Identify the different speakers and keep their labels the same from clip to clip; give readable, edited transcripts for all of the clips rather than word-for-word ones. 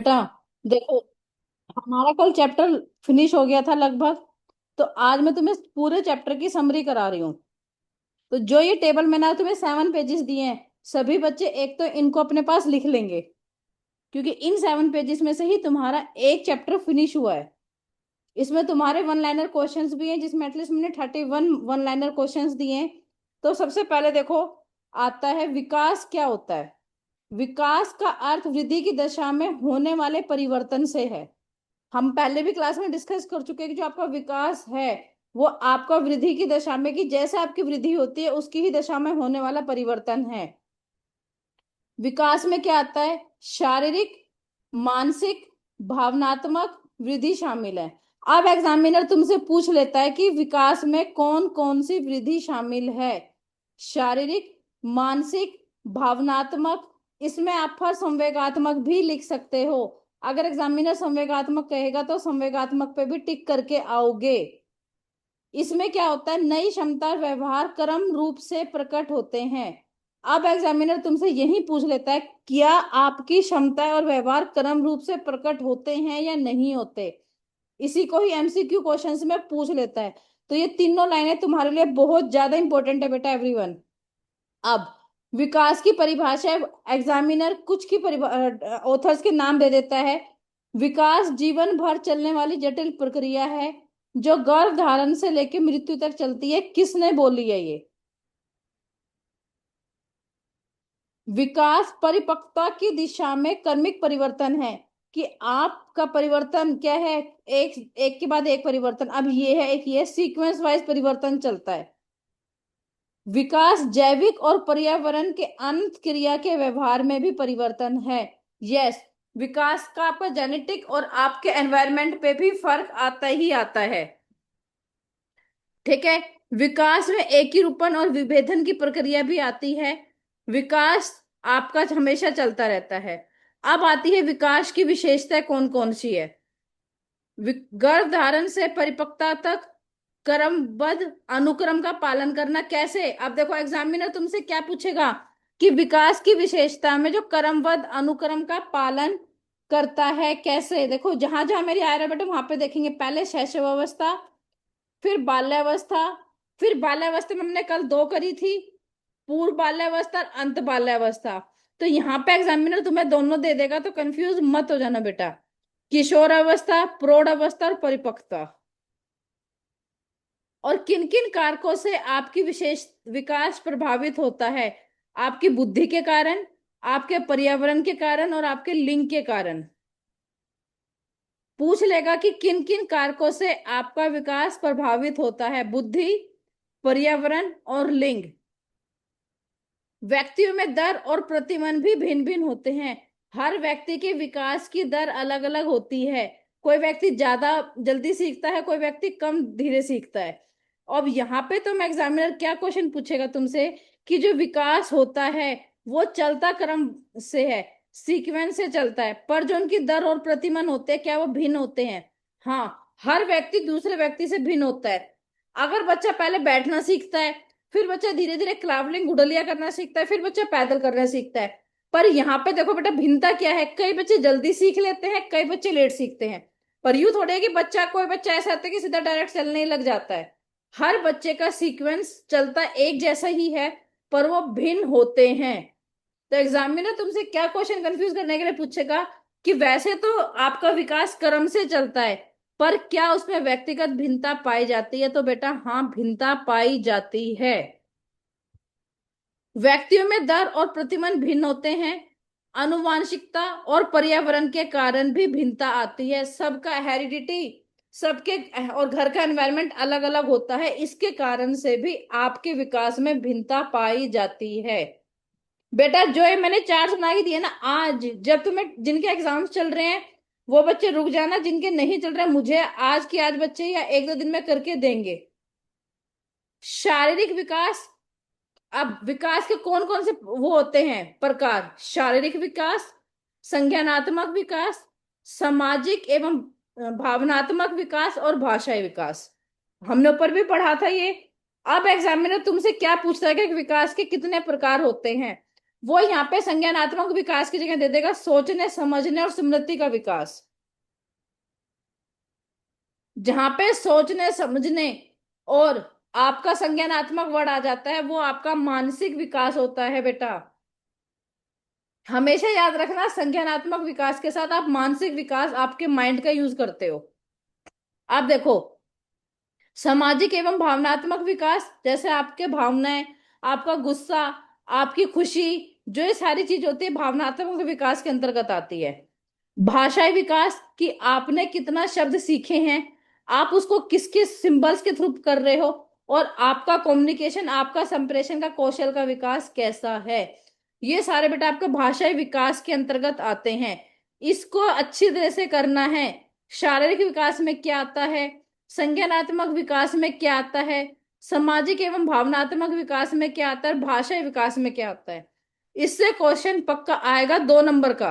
Speaker 1: बेटा देखो, हमारा कल चैप्टर फिनिश हो गया था लगभग। तो आज मैं तुम्हें पूरे चैप्टर की समरी करा रही हूँ। तो जो ये टेबल मैंने तुम्हें 7 पेजेस दिए हैं, सभी बच्चे एक तो इनको अपने पास लिख लेंगे, क्योंकि इन 7 पेजेस में से ही तुम्हारा एक चैप्टर फिनिश हुआ है। इसमें तुम्हारे वन लाइनर क्वेश्चंस भी हैं, जिसमें एटलीस्ट मैंने 31 वन लाइनर क्वेश्चंस दिए हैं। तो सबसे पहले देखो, आता है विकास क्या होता है। विकास का अर्थ वृद्धि की दशा में होने वाले परिवर्तन से है। हम पहले भी क्लास में डिस्कस कर चुके हैं कि जो आपका विकास है वो आपका वृद्धि की दशा में, कि जैसे आपकी वृद्धि होती है उसकी ही दशा में होने वाला परिवर्तन है। विकास में क्या आता है? शारीरिक, मानसिक, भावनात्मक वृद्धि शामिल है। अब एग्जामिनर तुमसे पूछ लेता है कि विकास में कौन कौन सी वृद्धि शामिल है। शारीरिक, मानसिक, भावनात्मक। इसमें आप फिर संवेगात्मक भी लिख सकते हो। अगर एग्जामिनर संवेगात्मक कहेगा तो संवेगात्मक पे भी टिक करके आओगे। इसमें क्या होता है? नई क्षमता व्यवहार क्रम रूप से प्रकट होते हैं। अब एग्जामिनर तुमसे यही पूछ लेता है, क्या आपकी क्षमता और व्यवहार क्रम रूप से प्रकट होते हैं या नहीं होते। इसी को ही एमसीक्यू क्वेश्चंस में पूछ लेता है। तो ये तीनों लाइनें तुम्हारे लिए बहुत ज्यादा इंपॉर्टेंट है बेटा एवरीवन। अब विकास की परिभाषा, एग्जामिनर कुछ की ऑथर्स के नाम दे देता है। विकास जीवन भर चलने वाली जटिल प्रक्रिया है जो गर्भ धारण से लेकर मृत्यु तक चलती है। किसने बोली है ये? विकास परिपक्वता की दिशा में क्रमिक परिवर्तन है, कि आपका परिवर्तन क्या है? एक एक के बाद एक परिवर्तन। अब ये है, एक ये सीक्वेंस वाइज परिवर्तन चलता है। विकास जैविक और पर्यावरण के अंत क्रिया के व्यवहार में भी परिवर्तन है। यस, विकास का आपका जेनेटिक और आपके एनवायरनमेंट पे भी फर्क आता ही आता है। ठीक है। विकास में एकीरूपण और विभेदन की प्रक्रिया भी आती है। विकास आपका हमेशा चलता रहता है। अब आती है विकास की विशेषताएं कौन कौन सी है। गर्भ धारण से परिपक्वता तक क्रमबद्ध अनुक्रम का पालन करना। कैसे? अब देखो, एग्जामिनर तुमसे क्या पूछेगा कि विकास की विशेषता में जो क्रमबद्ध अनुक्रम का पालन करता है कैसे। देखो, जहां जहां मेरी आ रहा है बेटा वहां पे देखेंगे। पहले शैशवावस्था, फिर बाल्यावस्था। फिर बाल्यावस्था में हमने कल दो करी थी, पूर्व बाल्यावस्था और अंत बाल्यावस्था। तो यहाँ पे एग्जामिनर तुम्हें दोनों दे देगा, तो कंफ्यूज मत हो जाना बेटा। किशोर अवस्था, प्रौढ़ अवस्था और परिपक्वता। और किन किन कारकों से आपकी विशेष विकास प्रभावित होता है? आपकी बुद्धि के कारण, आपके पर्यावरण के कारण और आपके लिंग के कारण। पूछ लेगा कि किन किन कारकों से आपका विकास प्रभावित होता है। बुद्धि, पर्यावरण और लिंग। व्यक्तियों में दर और प्रतिमान भी भिन्न भिन्न होते हैं। हर व्यक्ति के विकास की दर अलग अलग होती है। कोई व्यक्ति ज्यादा जल्दी सीखता है, कोई व्यक्ति कम धीरे सीखता है। अब यहाँ पे तो एग्जामिनर क्या क्वेश्चन पूछेगा तुमसे कि जो विकास होता है वो चलता क्रम से है, सीक्वेंस से चलता है, पर जो उनकी दर और प्रतिमान होते हैं क्या वो भिन्न होते हैं? हाँ, हर व्यक्ति दूसरे व्यक्ति से भिन्न होता है। अगर बच्चा पहले बैठना सीखता है, फिर बच्चा धीरे धीरे क्लावलिंग गुडलिया करना सीखता है, फिर बच्चा पैदल करना सीखता है। पर यहाँ पे देखो बेटा, भिन्नता क्या है? कई बच्चे जल्दी सीख लेते हैं, कई बच्चे लेट सीखते हैं। पर यूं थोड़े है कि बच्चा, कोई बच्चा ऐसा होता है कि सीधा डायरेक्ट चलने ही लग जाता है। हर बच्चे का सीक्वेंस चलता एक जैसा ही है, पर वो भिन्न होते हैं। तो एग्जामिनर तुमसे क्या क्वेश्चन कंफ्यूज करने के लिए पूछेगा कि वैसे तो आपका विकास क्रम से चलता है, पर क्या उसमें व्यक्तिगत भिन्नता पाई जाती है? तो बेटा हाँ, भिन्नता पाई जाती है। व्यक्तियों में दर और प्रतिमान भिन्न होते हैं। आनुवांशिकता और पर्यावरण के कारण भी भिन्नता आती है। सबका हेरिडिटी, सबके और घर का एनवायरनमेंट अलग अलग होता है, इसके कारण से भी आपके विकास में भिन्नता पाई जाती है। बेटा जो ये मैंने चार सुना के दिए ना, आज जब तुम्हें जिनके एग्जाम्स चल रहे हैं वो बच्चे रुक जाना, जिनके नहीं चल रहे मुझे आज की आज बच्चे या एक दो दिन में करके देंगे। शारीरिक विकास। अब विकास के कौन कौन से वो होते हैं प्रकार? शारीरिक विकास, संज्ञानात्मक विकास, सामाजिक एवं भावनात्मक विकास और भाषाई विकास। हमने ऊपर भी पढ़ा था ये। अब एग्जामिनर तुमसे क्या पूछता है कि विकास के कितने प्रकार होते हैं। वो यहाँ पे संज्ञानात्मक विकास की जगह दे देगा सोचने समझने और स्मृति का विकास। जहां पे सोचने समझने और आपका संज्ञानात्मक वर्ड आ जाता है, वो आपका मानसिक विकास होता है बेटा। हमेशा याद रखना, संज्ञानात्मक विकास के साथ आप मानसिक विकास, आपके माइंड का यूज करते हो। आप देखो, सामाजिक एवं भावनात्मक विकास, जैसे आपके भावनाएं, आपका गुस्सा, आपकी खुशी, जो ये सारी चीज होती है भावनात्मक विकास के अंतर्गत आती है। भाषाई विकास, कि आपने कितना शब्द सीखे हैं, आप उसको किस किस सिंबल्स के थ्रू कर रहे हो, और आपका कम्युनिकेशन, आपका संप्रेषण का कौशल का विकास कैसा है। ये सारे बेटा आपके भाषाई विकास के अंतर्गत आते हैं। इसको अच्छी तरह से करना है। शारीरिक विकास में क्या आता है, संज्ञानात्मक विकास में क्या आता है, सामाजिक एवं भावनात्मक विकास में क्या आता है, भाषाई विकास में क्या आता है। इससे क्वेश्चन पक्का आएगा 2 नंबर का।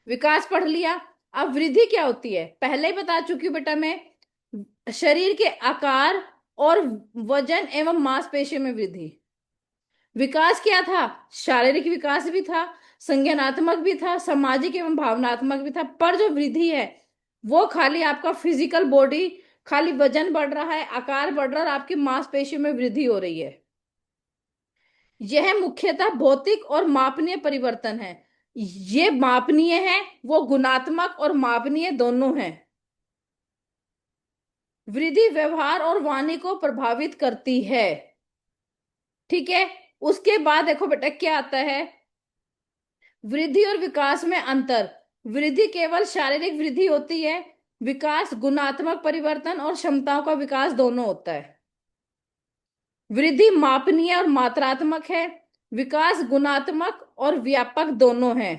Speaker 1: विकास पढ़ लिया। अब वृद्धि क्या होती है पहले ही बता चुकी हूँ बेटा मैं। शरीर के आकार और वजन एवं मांसपेशियों में वृद्धि। विकास क्या था, शारीरिक विकास भी था, संज्ञानात्मक भी था, सामाजिक एवं भावनात्मक भी था, पर जो वृद्धि है वो खाली आपका फिजिकल बॉडी, खाली वजन बढ़ रहा है, आकार बढ़ रहा है, और आपकी मांसपेशियों में वृद्धि हो रही है। यह मुख्यतः भौतिक और मापनीय परिवर्तन है। ये मापनीय है, वो गुणात्मक और मापनीय दोनों हैं। वृद्धि व्यवहार और वाणी को प्रभावित करती है। ठीक है। उसके बाद देखो बेटा क्या आता है, वृद्धि और विकास में अंतर। वृद्धि केवल शारीरिक वृद्धि होती है, विकास गुणात्मक परिवर्तन और क्षमताओं का विकास दोनों होता है। वृद्धि मापनीय और मात्रात्मक है, विकास गुणात्मक और व्यापक दोनों है।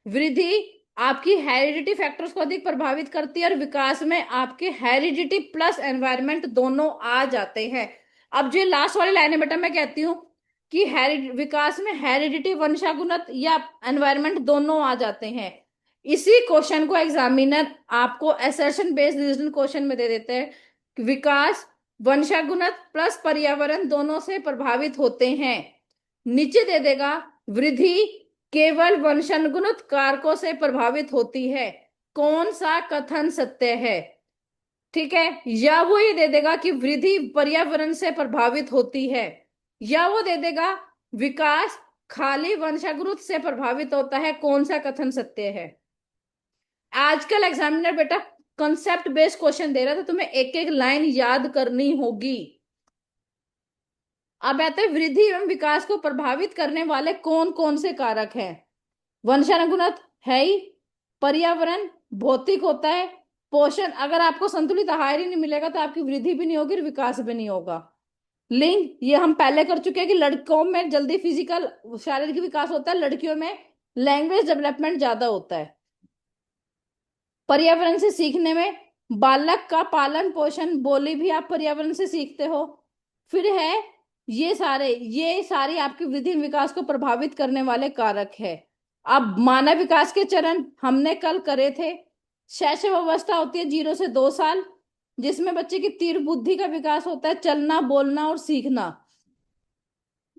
Speaker 1: वृद्धि आपकी हेरिडिटी फैक्टर्स को अधिक प्रभावित करती है, और विकास में आपके हेरिडिटी प्लस एनवायरमेंट दोनों आ जाते हैं। अब जो लास्ट वाली लाइन है बेटा, मैं कहती हूँ कि विकास में हेरिडिटी वंशागुणत या एनवायरमेंट दोनों आ जाते हैं। इसी क्वेश्चन को एग्जामिनर आपको असर्शन बेस्ड रीजनिंग क्वेश्चन में दे देते हैं कि विकास वंशागुणत प्लस पर्यावरण दोनों से प्रभावित होते हैं। नीचे दे देगा वृद्धि केवल वंशानुगत कारकों से प्रभावित होती है। कौन सा कथन सत्य है। ठीक है, या वो ये दे देगा कि वृद्धि पर्यावरण से प्रभावित होती है, या वो दे देगा विकास खाली वंशागुरुत से प्रभावित होता है। कौन सा कथन सत्य है। आजकल एग्जामिनर बेटा कॉन्सेप्ट बेस्ड क्वेश्चन दे रहा था, तुम्हें एक एक लाइन याद करनी होगी। अब आते हैं वृद्धि एवं विकास को प्रभावित करने वाले कौन कौन से कारक हैं। वंशानुगत है ही, पर्यावरण भौतिक होता है, पोषण, अगर आपको संतुलित आहार ही नहीं मिलेगा तो आपकी वृद्धि भी नहीं होगी और विकास भी नहीं होगा। लिंग, ये हम पहले कर चुके हैं कि लड़कों में जल्दी फिजिकल शारीरिक विकास होता है, लड़कियों में लैंग्वेज डेवलपमेंट ज्यादा होता है। पर्यावरण से सीखने में बालक का पालन पोषण बोली भी आप पर्यावरण से सीखते हो। फिर है ये सारी आपकी वृद्धि विकास को प्रभावित करने वाले कारक है। अब मानव विकास के चरण हमने कल करे थे। शैशव अवस्था होती है 0 से 2 साल, जिसमें बच्चे की तीव्र बुद्धि का विकास होता है, चलना बोलना और सीखना।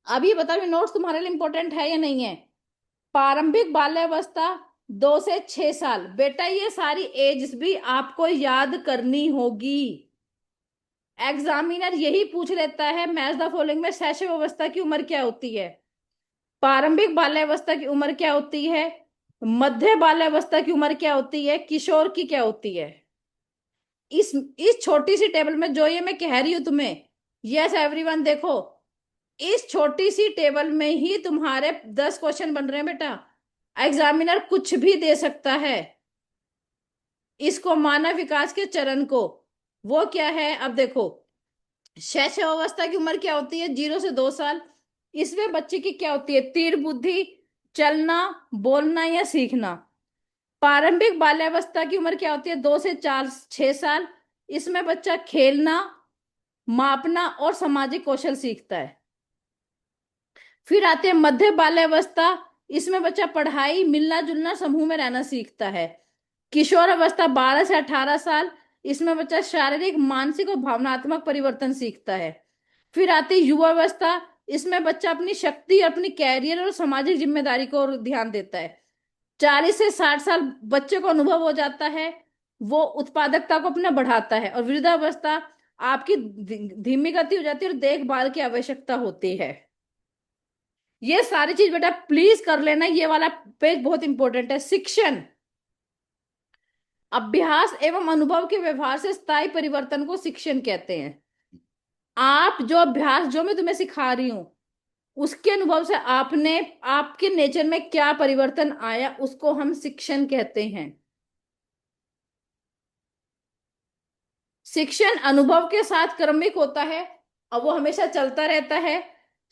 Speaker 1: अब ये बता, नोट्स तुम्हारे लिए इंपॉर्टेंट है या नहीं है। प्रारंभिक बाल्यावस्था 2 से 6 साल, बेटा ये सारी एज भी आपको याद करनी होगी। एग्जामिनर यही पूछ लेता है मैच द फॉलोइंग में शैशव अवस्था की उम्र क्या होती है, प्रारंभिक बाल्यावस्था की उम्र क्या होती है, मध्य बाल्यावस्था की उम्र क्या होती है, किशोर की क्या होती है। इस छोटी सी टेबल में जो ये मैं कह रही हूं तुम्हें, यस एवरीवन देखो, इस छोटी सी टेबल में ही तुम्हारे 10 क्वेश्चन बन रहे हैं बेटा। एग्जामिनर कुछ भी दे सकता है। इसको मानव विकास के चरण को, वो क्या है अब देखो, शैशव अवस्था की उम्र क्या होती है 0 से 2 साल। इसमें बच्चे की क्या होती है, तीव्र बुद्धि, चलना बोलना या सीखना। प्रारंभिक बाल्यावस्था की उम्र क्या होती है 2 से 6 साल। इसमें बच्चा खेलना मापना और सामाजिक कौशल सीखता है। फिर आते हैं मध्य बाल्यावस्था, इसमें बच्चा पढ़ाई मिलना जुलना समूह में रहना सीखता है। किशोर अवस्था 12 से 18 साल, इसमें बच्चा शारीरिक मानसिक और भावनात्मक परिवर्तन सीखता है। फिर आती युवा अवस्था, इसमें बच्चा अपनी शक्ति, अपनी कैरियर और सामाजिक जिम्मेदारी को ध्यान देता है। 40 से 60 साल बच्चे को अनुभव हो जाता है, वो उत्पादकता को अपना बढ़ाता है। और वृद्धावस्था आपकी धीमी गति हो जाती है और देखभाल की आवश्यकता होती है। ये सारी चीज बेटा प्लीज कर लेना, ये वाला पेज बहुत इंपॉर्टेंट है। शिक्षण अभ्यास एवं अनुभव के व्यवहार से स्थायी परिवर्तन को शिक्षण कहते हैं। आप जो अभ्यास, जो मैं तुम्हें सिखा रही हूं, उसके अनुभव से आपने, आपके नेचर में क्या परिवर्तन आया, उसको हम शिक्षण कहते हैं। शिक्षण अनुभव के साथ क्रमिक होता है और वो हमेशा चलता रहता है।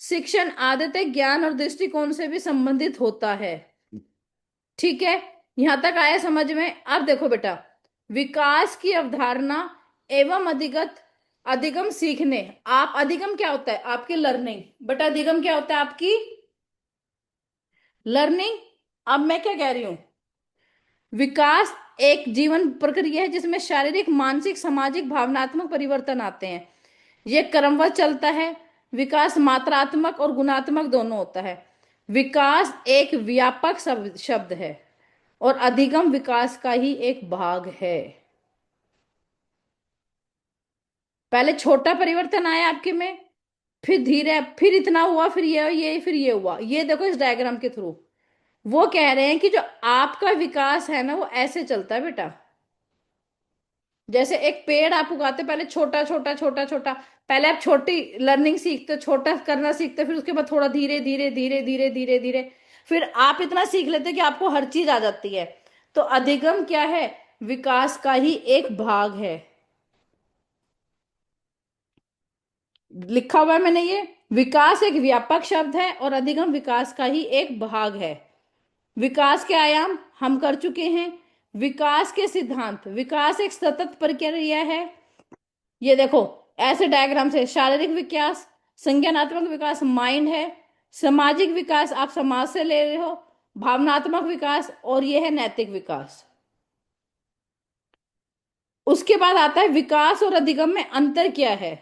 Speaker 1: शिक्षण आदतें, ज्ञान और दृष्टिकोण से भी संबंधित होता है। ठीक है, यहां तक आया समझ में? अब देखो बेटा, विकास की अवधारणा एवं अधिगत, अधिगम सीखने। आप अधिगम क्या होता है? आपकी लर्निंग। बेटा अधिगम क्या होता है? आपकी लर्निंग। अब मैं क्या कह रही हूं, विकास एक जीवन प्रक्रिया है जिसमें शारीरिक, मानसिक, सामाजिक, भावनात्मक परिवर्तन आते हैं। यह क्रमवत चलता है। विकास मात्रात्मक और गुणात्मक दोनों होता है। विकास एक व्यापक शब्द है और अधिगम विकास का ही एक भाग है। पहले छोटा परिवर्तन आया आपके में, फिर धीरे, फिर इतना हुआ, फिर ये फिर ये हुआ। ये देखो इस डायग्राम के थ्रू वो कह रहे हैं कि जो आपका विकास है ना, वो ऐसे चलता है बेटा। जैसे एक पेड़ आप उगाते, पहले छोटा छोटा छोटा छोटा, पहले आप छोटी लर्निंग सीखते हो, छोटा करना सीखते हो, फिर उसके बाद थोड़ा धीरे धीरे धीरे धीरे धीरे धीरे, फिर आप इतना सीख लेते हो कि आपको हर चीज आ जाती है। तो अधिगम क्या है? विकास का ही एक भाग है। लिखा हुआ है मैंने ये। विकास एक व्यापक शब्द है और अधिगम विकास का ही एक भाग है। विकास के आयाम हम कर चुके हैं। विकास के सिद्धांत, विकास एक सतत प्रक्रिया है। ये देखो ऐसे डायग्राम से, शारीरिक विकास, संज्ञानात्मक विकास माइंड है, सामाजिक विकास आप समाज से ले रहे हो, भावनात्मक विकास, और ये है नैतिक विकास। उसके बाद आता है विकास और अधिगम में अंतर क्या है।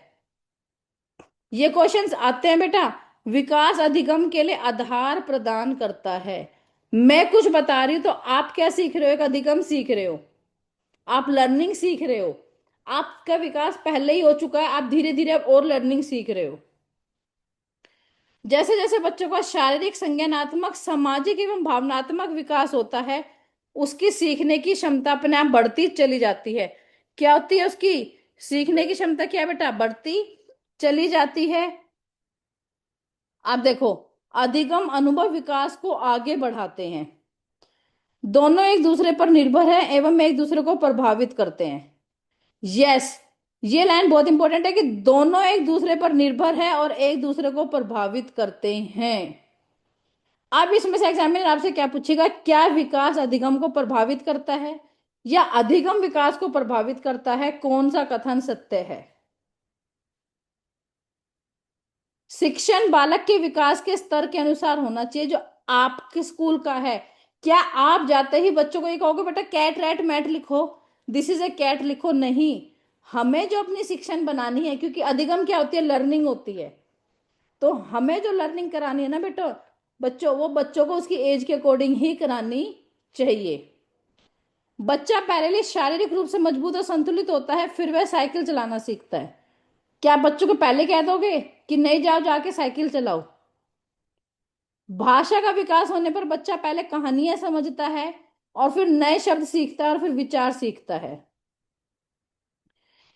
Speaker 1: ये क्वेश्चंस आते हैं बेटा। विकास अधिगम के लिए आधार प्रदान करता है। मैं कुछ बता रही हूं तो आप क्या सीख रहे हो? एक अधिगम सीख रहे हो, आप लर्निंग सीख रहे हो। आपका विकास पहले ही हो चुका है, आप धीरे धीरे अब और लर्निंग सीख रहे हो। जैसे जैसे बच्चों का शारीरिक, संज्ञानात्मक, सामाजिक एवं भावनात्मक विकास होता है, उसकी सीखने की क्षमता अपने आप बढ़ती चली जाती है। क्या होती है उसकी? सीखने की क्षमता क्या है बेटा? बढ़ती चली जाती है। आप देखो, अधिगम अनुभव विकास को आगे बढ़ाते हैं। दोनों एक दूसरे पर निर्भर है एवं एक दूसरे को प्रभावित करते हैं। यस, ये लाइन बहुत इंपॉर्टेंट है कि दोनों एक दूसरे पर निर्भर है और एक दूसरे को प्रभावित करते हैं। अब इसमें से एग्जामिनर आपसे क्या पूछेगा, क्या विकास अधिगम को प्रभावित करता है या अधिगम विकास को प्रभावित करता है? कौन सा कथन सत्य है? शिक्षण बालक के विकास के स्तर के अनुसार होना चाहिए, जो आपके स्कूल का है। क्या आप जाते ही बच्चों को ये कहोगे बेटा कैट रैट मैट लिखो, दिस इज ए कैट लिखो? नहीं, हमें जो अपनी शिक्षण बनानी है, क्योंकि अधिगम क्या होती है? लर्निंग होती है। तो हमें जो लर्निंग करानी है ना बेटा, बच्चों, वो बच्चों को उसकी एज के अकॉर्डिंग ही करानी चाहिए। बच्चा पहले शारीरिक रूप से मजबूत और संतुलित होता है, फिर वह साइकिल चलाना सीखता है। क्या आप बच्चों को पहले कह दोगे कि नहीं जाओ जाके साइकिल चलाओ? भाषा का विकास होने पर बच्चा पहले कहानियां समझता है और फिर नए शब्द सीखता है और फिर विचार सीखता है।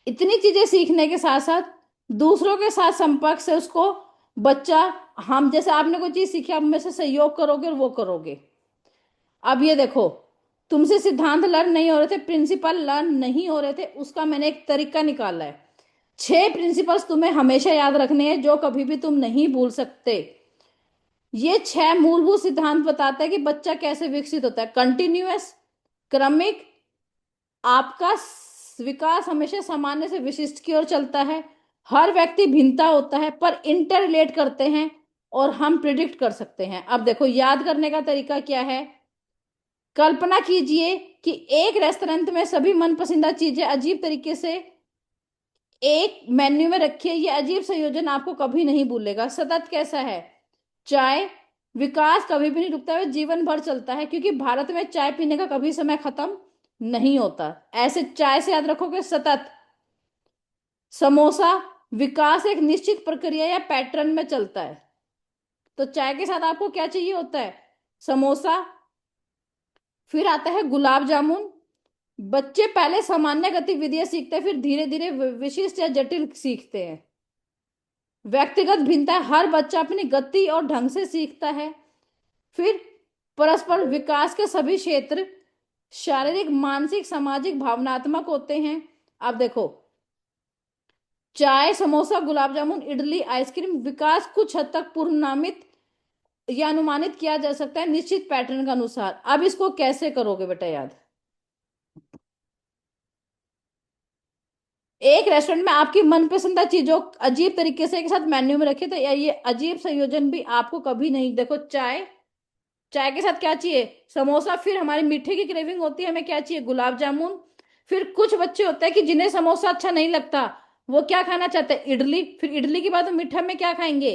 Speaker 1: इतनी चीजें सीखने के साथ साथ दूसरों के साथ संपर्क से उसको बच्चा, हम जैसे आपने कोई चीज सीखी, आप में से सहयोग करोगे और वो करोगे। अब ये देखो, तुमसे सिद्धांत लर्न नहीं हो रहे थे, प्रिंसिपल लर्न नहीं हो रहे थे, उसका मैंने एक तरीका निकाला है। 6 प्रिंसिपल्स तुम्हें हमेशा याद रखने हैं जो कभी भी तुम नहीं भूल सकते। ये 6 मूलभूत सिद्धांत बताता है कि बच्चा कैसे विकसित होता है। कंटिन्यूअस, क्रमिक, आपका विकास हमेशा सामान्य से विशिष्ट की ओर चलता है। हर व्यक्ति भिन्नता होता है पर इंटर रिलेट करते हैं और हम प्रिडिक्ट कर सकते हैं। अब देखो याद करने का तरीका क्या है। कल्पना कीजिए कि एक रेस्टोरेंट में सभी मनपसंदीदा चीजें अजीब तरीके से एक मेन्यू में रखिए, ये अजीब संयोजन आपको कभी नहीं भूलेगा। सतत कैसा है? चाय। विकास कभी भी नहीं रुकता है, जीवन भर चलता है, क्योंकि भारत में चाय पीने का कभी समय खत्म नहीं होता। ऐसे चाय से याद रखोगे सतत। समोसा। विकास एक निश्चित प्रक्रिया या पैटर्न में चलता है। तो चाय के साथ आपको क्या चाहिए होता है? समोसा। फिर आता है गुलाब जामुन। बच्चे पहले सामान्य गतिविधियां सीखते हैं, फिर धीरे धीरे विशिष्ट या जटिल सीखते हैं। व्यक्तिगत भिन्नता, हर बच्चा अपनी गति और ढंग से सीखता है। फिर परस्पर विकास के सभी क्षेत्र शारीरिक, मानसिक, सामाजिक, भावनात्मक होते हैं। अब देखो, चाय, समोसा, गुलाब जामुन, इडली, आइसक्रीम, विकास कुछ हद तक पूर्वनामित या अनुमानित किया जा सकता है निश्चित पैटर्न के अनुसार। अब इसको कैसे करोगे बेटा याद? एक रेस्टोरेंट में आपकी मनपसंद चीजों अजीब तरीके से एक साथ मेन्यू में रखे, तो ये अजीब संयोजन भी आपको कभी नहीं। देखो, चाय, चाय के साथ क्या चाहिए? समोसा। फिर हमारी मीठे की क्रेविंग होती है, हमें क्या चाहिए? गुलाब जामुन। फिर कुछ बच्चे होते हैं कि जिन्हें समोसा अच्छा नहीं लगता, वो क्या खाना चाहते हैं? इडली। फिर इडली के बाद वो मीठा में क्या खाएंगे?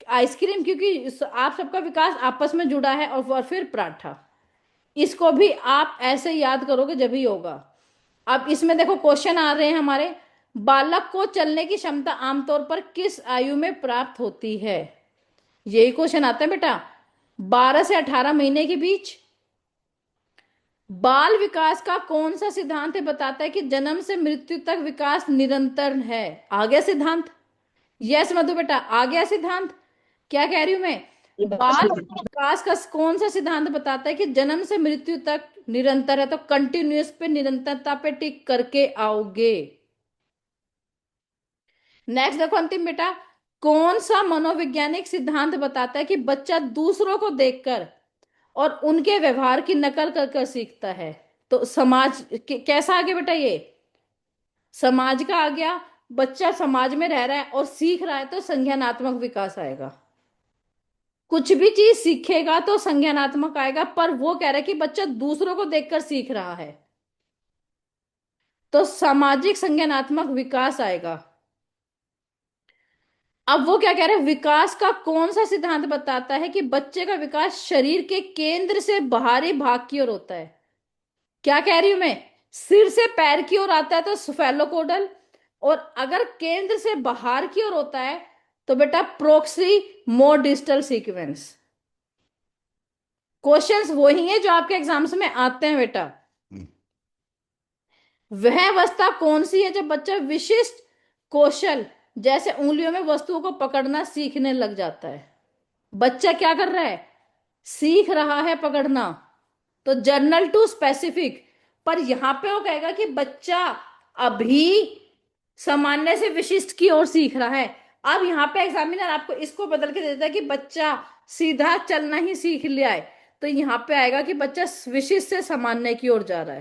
Speaker 1: आइसक्रीम, क्योंकि आप सबका विकास आपस में जुड़ा है। और फिर पराठा। इसको भी आप ऐसे याद करोगे जब ही होगा। अब इसमें देखो क्वेश्चन आ रहे हैं हमारे। बालक को चलने की क्षमता आमतौर पर किस आयु में प्राप्त होती है? यही क्वेश्चन आता है बेटा। 12 से 18 महीने के बीच। बाल विकास का कौन सा सिद्धांत है बताता है कि जन्म से मृत्यु तक विकास निरंतर है? आ गया सिद्धांत? यस मधु बेटा, आ गया सिद्धांत। क्या कह रही हूं मैं? बाल विकास का कौन सा सिद्धांत बताता है कि जन्म से मृत्यु तक निरंतर है? तो कंटिन्यूअस पे, निरंतरता पे टिक करके आओगे। नेक्स्ट देखो अंतिम बेटा, कौन सा मनोवैज्ञानिक सिद्धांत बताता है कि बच्चा दूसरों को देखकर और उनके व्यवहार की नकल कर कर सीखता है? तो समाज कैसा आ गया बेटा? ये समाज का आ गया। बच्चा समाज में रह रहा है और सीख रहा है, तो संज्ञानात्मक विकास आएगा। कुछ भी चीज सीखेगा तो संज्ञानात्मक आएगा, पर वो कह रहा है कि बच्चा दूसरों को देखकर सीख रहा है, तो सामाजिक संज्ञानात्मक विकास आएगा। अब वो क्या कह रहे हैं, विकास का कौन सा सिद्धांत बताता है कि बच्चे का विकास शरीर के केंद्र से बाहरी भाग की ओर होता है? क्या कह रही हूं मैं? सिर से पैर की ओर आता है तो स्फेलोकोडल, और अगर केंद्र से बाहर की ओर होता है तो बेटा प्रोक्सी मोर डिस्टल सीक्वेंस। क्वेश्चंस वही है जो आपके एग्जाम्स में आते हैं बेटा। वह अवस्था कौन सी है जब बच्चा विशिष्ट कौशल जैसे उंगलियों में वस्तुओं को पकड़ना सीखने लग जाता है? बच्चा क्या कर रहा है? सीख रहा है पकड़ना। तो जर्नल टू स्पेसिफिक। पर यहां पे वो कहेगा कि बच्चा अभी सामान्य से विशिष्ट की ओर सीख रहा है। अब यहाँ पे एग्जामिनर आपको इसको बदल के देता है कि बच्चा सीधा चलना ही सीख लिया है, तो यहाँ पे आएगा कि बच्चा विशिष्ट से सामान्य की ओर जा रहा है।